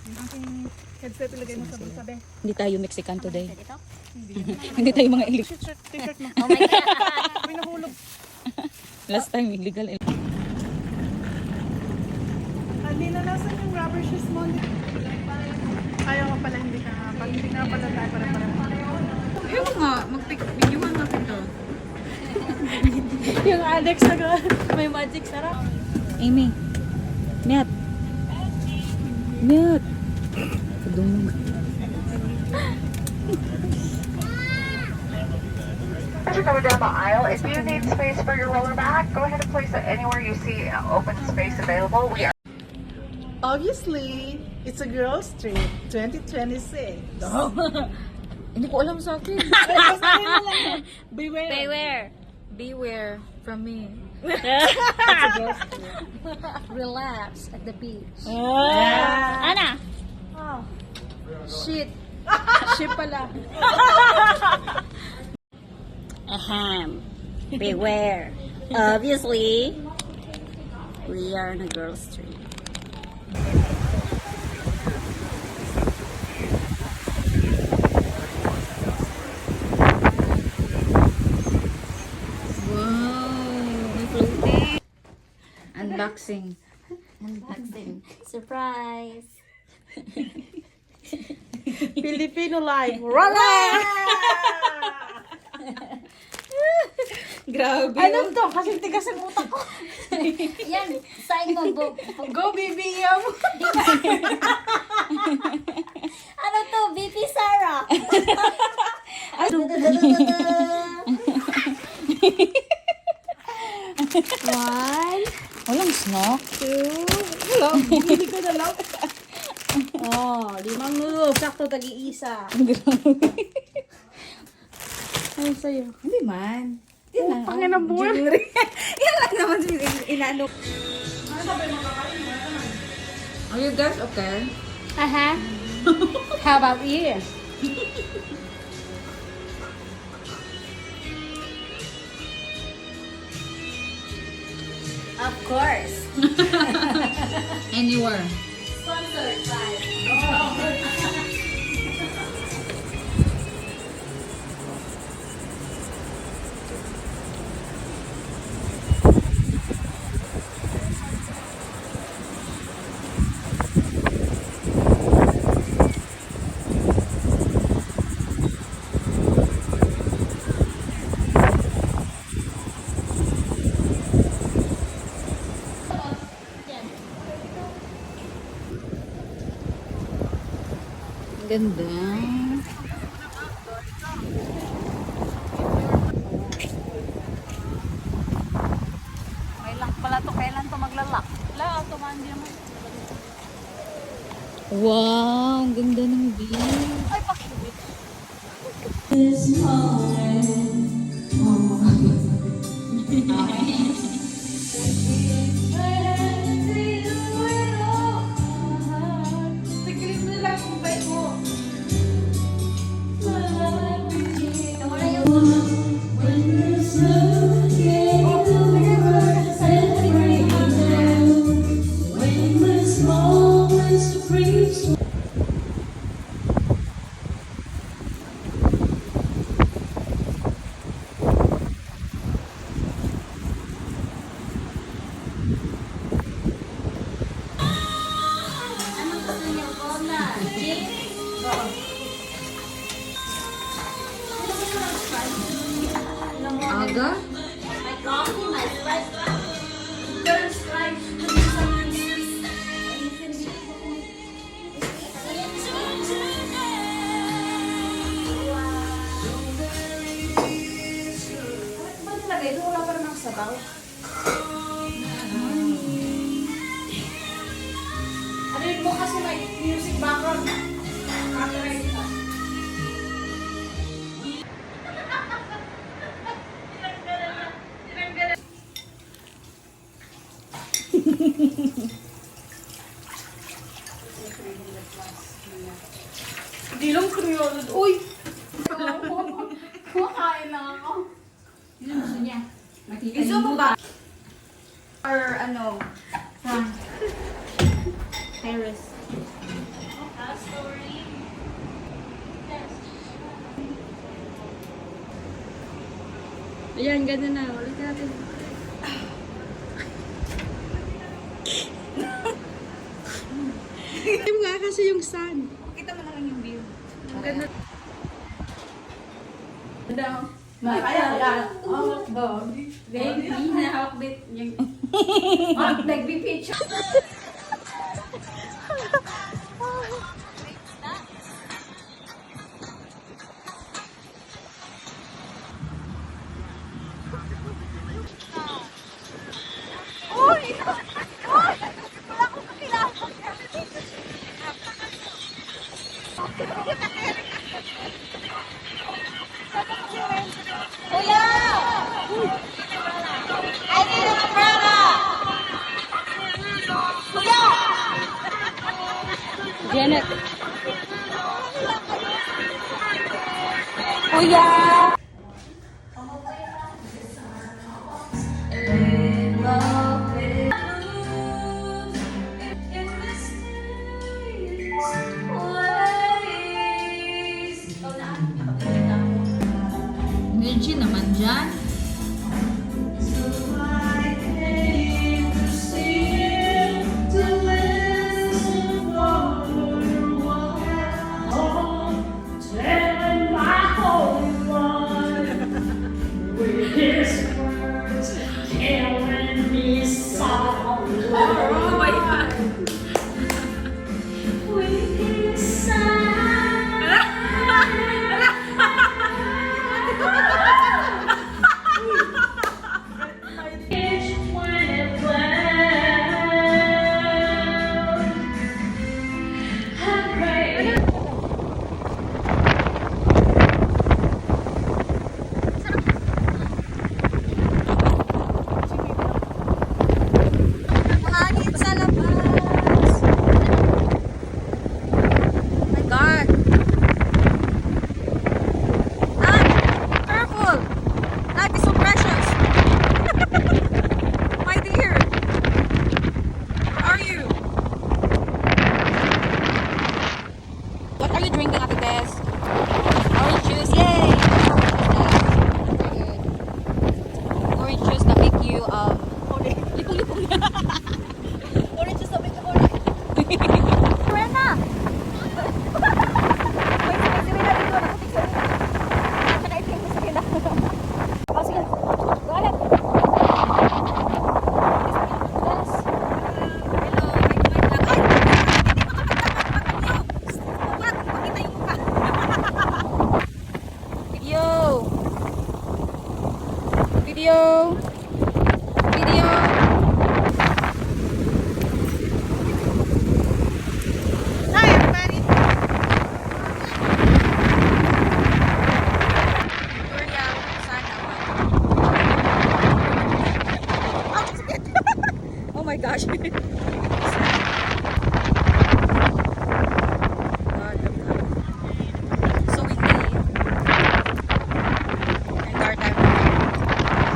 Yung aking headset ilagay mo sa bulsa, be. Hindi tayo Mexican today. Dito? Hindi tayo mga illegal. T-shirt mo. Oh my God. May nahulog. Last time illegal. Hindi na nasan yung rubber shoes mo. Ayaw ko pala, hindi ka nga. Pag hindi nga pala tayo para. Ayaw nga, mag-videoan natin to. Yung Alex na may magic sarap. Amy. Miat. Miat. Kadungog. As you're coming down the aisle, if you need space for your roller mat, go ahead and place it anywhere you see open space available. We are Obviously, it's a girls' trip. 2026. Hindi ko alam sa akin. Beware. Beware. Beware from me. Relax at the beach. Ah. Ana. Shit. Shit pala. Ahem. Beware. Obviously, we are on a girls' trip. Unboxing. Unboxing. Surprise. Filipino life. Roller! Grabe. Ano to? Kasi tigas ang utak ko. Yan. Sign mo. Go, BBM! Ano to? BP Sarah. One. Walang snack. Hello, hindi ko na lang. Oh, 5 nulo. Sakto tagi-isa. Ano sa'yo? Hindi man. Oh, pangin ang buwan. Yan lang naman inaano. Are you guys okay? Uh-huh. How about you? Of course. Anywhere. Sponsored by. Ganda. May lock pala to. Kailan to maglalak? Wala, automandi naman. Wow, ang ganda ng view. Ay, pakibit. Ano gusto niyo? Bola? Chips? Aga? My coffee, my Sprite. Girl Sprite. Ba talaga ito? Wala pa rin ang sabaw. Ano yun mo kasi may music background. Copyright ka. Hindi lang kriyo. Uy! Kumakain lang ako. Ano gusto niya? Gusto mo ba? Or ano? Terrace. Ayan, ganda na. Ulit natin. Yung nga kasi yung sun. Kita mo na lang yung view. Ganda. Baby, hawak bit. Nagbi-picture. Janet. Kuya! Medyo naman dyan. Hangin sa labas. My God. Careful. Life is so precious. My dear. Where are you? What are you drinking, Ate Tess? Orange juice. Yay. Orange juice that make you lipong-lipong. Orange juice that make you orange. Rena! Wait, si Rena dito. Nakutik sa Rena. Naka-itim ko sa Rena. Oh, sige. Go ahead. Yes. Hello. Ay, hindi ko kapag pakita yung mukha. Video. Video. Video. Hi, everybody. Victoria, sana all. Oh my gosh. God, so windy. And dark time.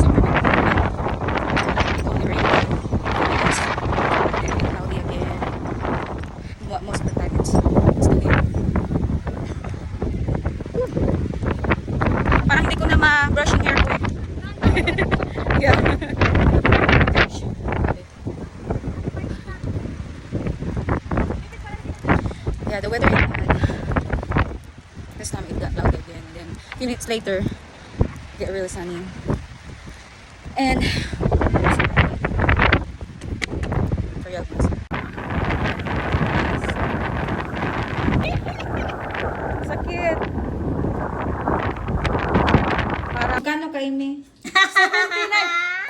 Super windy. It's only raining. It's getting cloudy again. Most of the time it's clear. Parang hindi ko na ma-brush yung hair ko eh. Yeah. Gosh. Yeah, the weather is bad. This time it got cloudy again. And then a few minutes later, it get really sunny. And for you. Sakit. Kano kay me?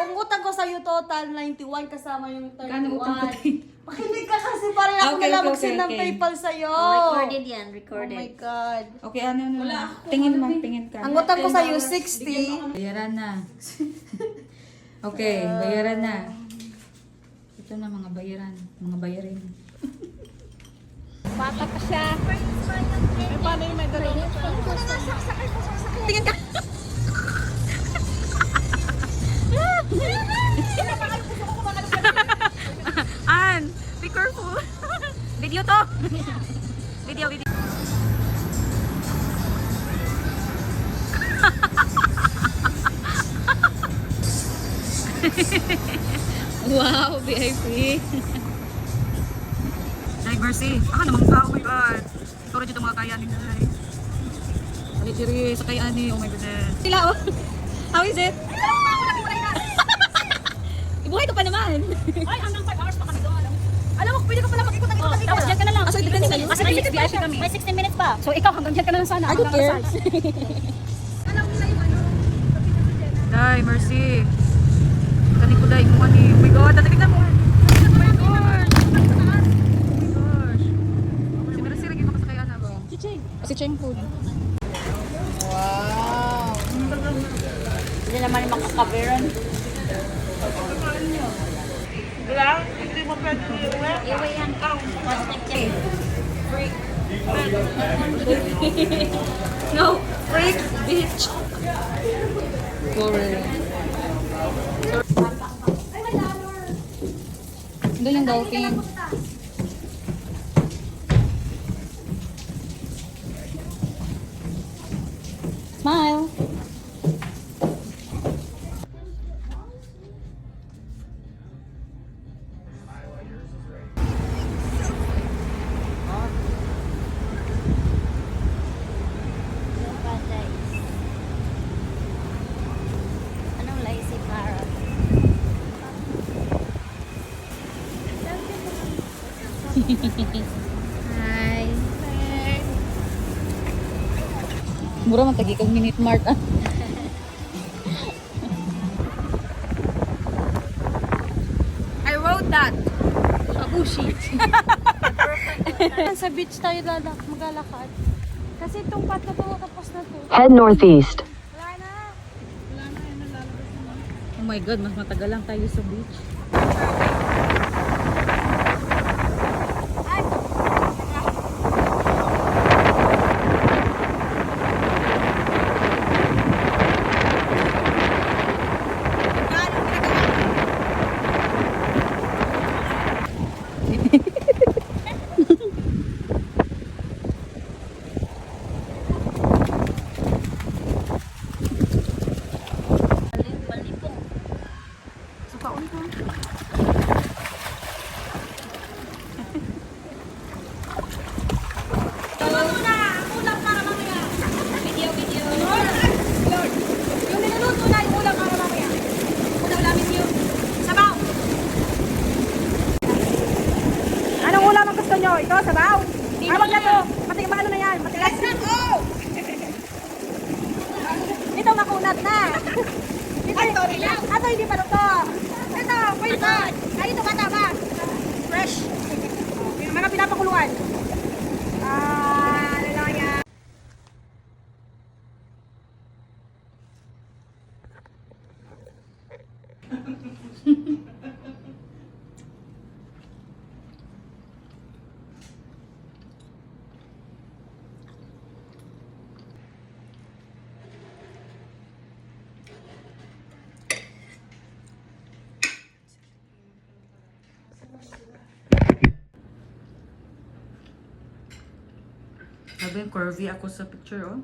Kung utang ko sa'yo total 91 kasama yung 31. Kano utang ko tayo? Makinig ka kasi parang ako Okay, na lang okay, mag-send ng okay. PayPal sa'yo. Recorded yan, Oh recorded. my God. Okay, ano. Tingin mo, tingin ka. Ang utang ko sa'yo 60. Bayaran na. Okay, bayaran na. Ito na mga bayaran. Mga bayarin. Bata pa siya. Eh, paano yung may dalawang Tingin ka. Ann, be careful. Video to. Video. Wow, VIP. Ay, Mercy. Ah, namang ka. Oh my God. Ito rin dito mga kaya ni Nay. Alit diri sa kaya ni. Oh my goodness. Sila, oh. How is it? Ibuhay ka pa naman. Ay, hanggang 5 hours pa kami doon. Alam mo, pwede ka pala mag-ikot ng ikot. Tapos dyan ka na lang. Kasi VIP kami. May 16 minutes pa. So ikaw, hanggang dyan ka na lang sana. I don't care. Day, Mercy. Kani ko day kung ani. Oh my God, tatignan mo. Oh my gosh. Si Mercy, lagi ko masakay na ba? Si Cheng food. Wow. Hindi naman yung makakaberan. Hindi mo pwede iuwi. Iwi yan ka. No, freak, bitch. Doon yung dolphin. Smile. Anong lazy parrot? Hi. Mura man tagi kag Minute Mart ah. I wrote that. Shabushi. Sa beach tayo maglalakad. Kasi itong path na to, tapos na to. Head northeast. Wala na. Oh my God, mas matagal lang tayo sa beach. Anong ulam ang gusto nyo? Ito, sabaw? Awag na to. Ano na yan? Matigas na. Oh! Ito, makunat na. Ito, ito, hindi pa ito. Ito, pwede ba? Ay, ito, bata ba? Fresh. Mga pinapakuluan. Ah, lalaya. Sabi yung curvy ako sa picture, oh.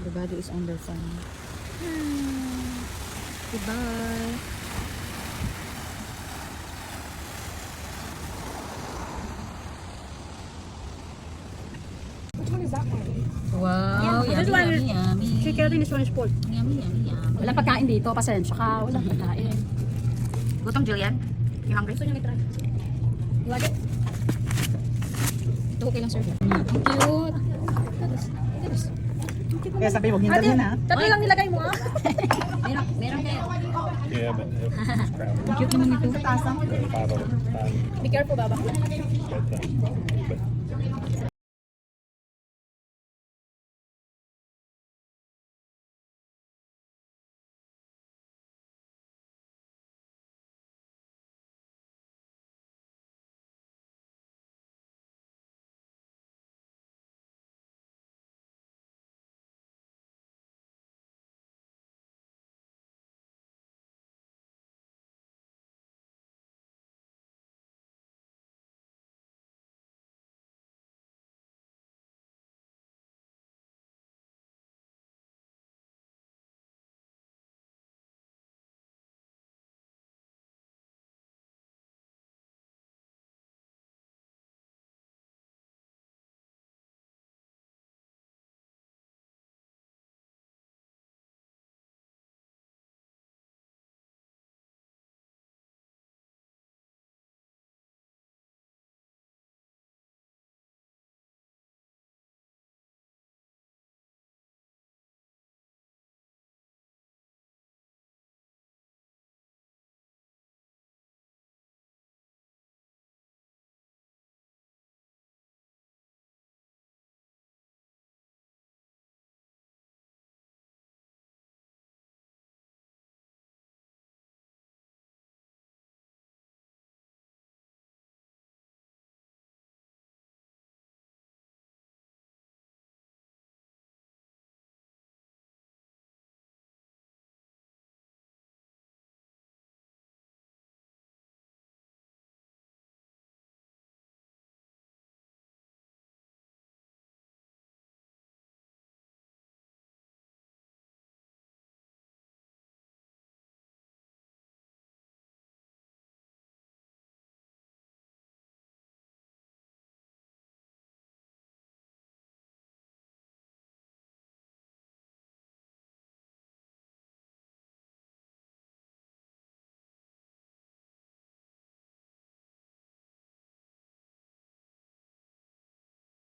Everybody is on their phone. Goodbye. Which one is that one? Wow, this yummy, one yummy, yummy. Chicken, I think this one is pork. Yummy, yummy, yummy. Walang pagkain dito, pasensya ka. Walang pagkain. Gutom, Julian? You hungry? Gusto niyo i-try? You want it? okay lang, sir. Ang cute. Kaya sabi, huwag yung dalhin ha. Tatlo lang nilagay mo ah. Meron kayo. Yeah, but it's crowded. Ang cute naman ito. Taas ang Bottle. Be careful, Baba. But